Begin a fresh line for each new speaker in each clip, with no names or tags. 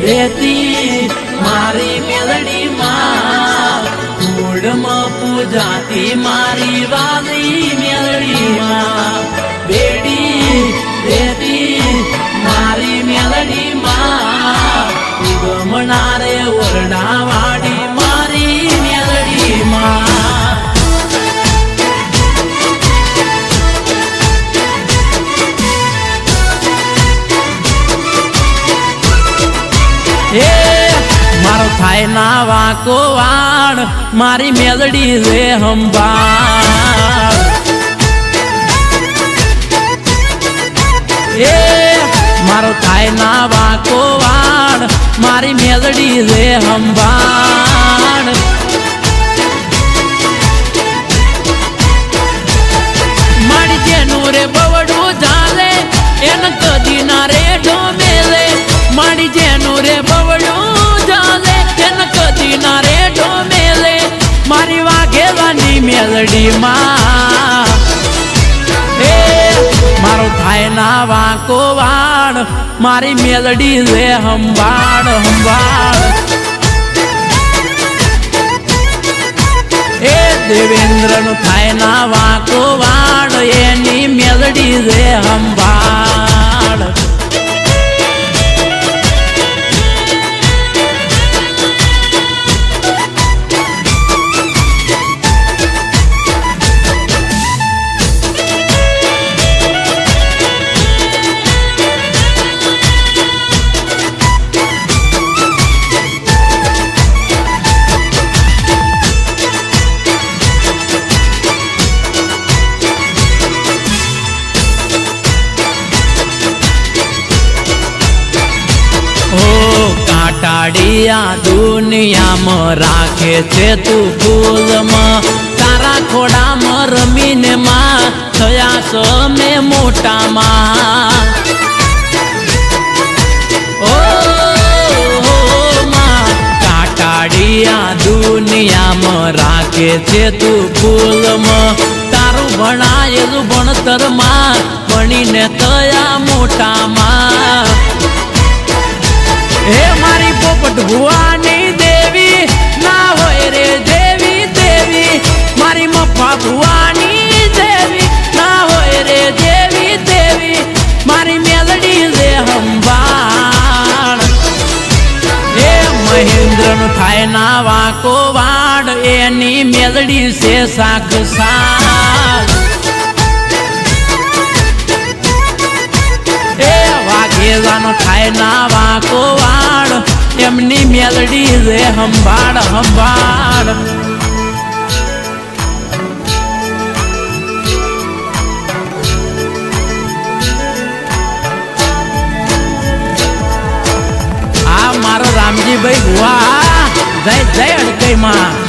રહેતી મારી મેલડી માં કુળમાં પૂજાતી મારી વાલી મેલડી માં બેડી રહેતી મારી મેલડી માં ગમનારે ઓરડાવાડી મારી મેલડી માં મારો થાય ના વાકો વાણ મારી મેલડી રે હંભાળ મારો થાય ના વાકો વાણ મારી મેલડી રે હંભાળ મારી જેનું રે બવડું ઝાલે એને કદી ના રે ઢોમેલે મારી જેનું રે બવડું ઝાલે એને કદી ના રે ઢોમેલે મારી વાઘેલાની મેલડી માં મારો થાય ના વાંકો વાણ મારી મેલડી રે હંભાળ હંભાળ દેવેન્દ્ર નું થાય ના વાંકો વાણ એની મેલડી રે હંભાળ કાટાડિયા દુનિયામાં રાખે છે તું ફૂલમાં તારા ખોડામાં રમીને માં થયા સમે મોટામાં કાટાડિયા દુનિયામાં રાખે છે તું ફૂલમાં તારું ભણાયેલું ભણતરમાં ભણીને થયા મોટામાં હે મારી પોપટ ભુવાની દેવી ના હોય રે દેવી દેવી મારી મફા ભુવાની દેવી ના હોય રે દેવી દેવી મારી મેલડી રે હંભાળ હે મહેન્દ્ર નું થાય ના વાંકો વાડ એની મેલડી છે શાખ સાલ વાઘેલાનો થાય ના વાંકો વાળ એમની મેલડી રે હંભાળ હંભાળ આ મારો રામજીભાઈ ભુવા જય જય અડકઈ માં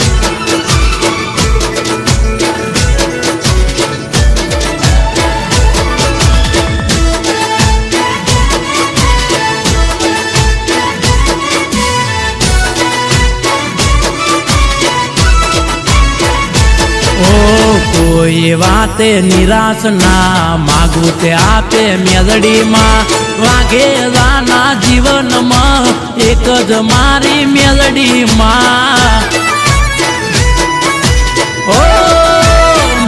કોઈ વાતે નિરાશ ના માગું તે આપે મેલડી માં વાઘેલાના જીવનમાં એક જ મારી મેલડી માં ઓ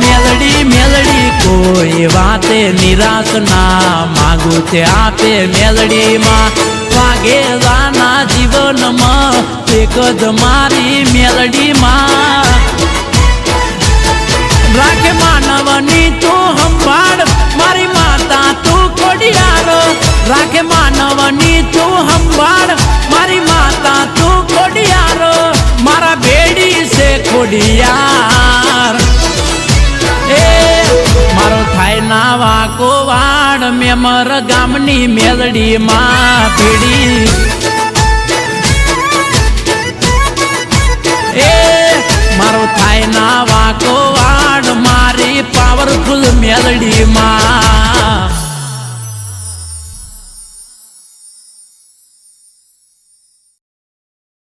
મેલડી મેલડી કોઈ વાતે નિરાશ ના માગું તે આપે મેલડી માં વાઘેલાના જીવનમાં એક જ મારી મેલડી માં રાખે માનવની તું હંભાળ મારી માતા તું ખોડિયાર રાખે માનવની તું હંભાળ મારી માતા તું ખોડિયાર મારા બેડી છે ખોડિયાર મારો થાય ના વાંકો વાડ મેમર ગામની મેલડી માં પીડી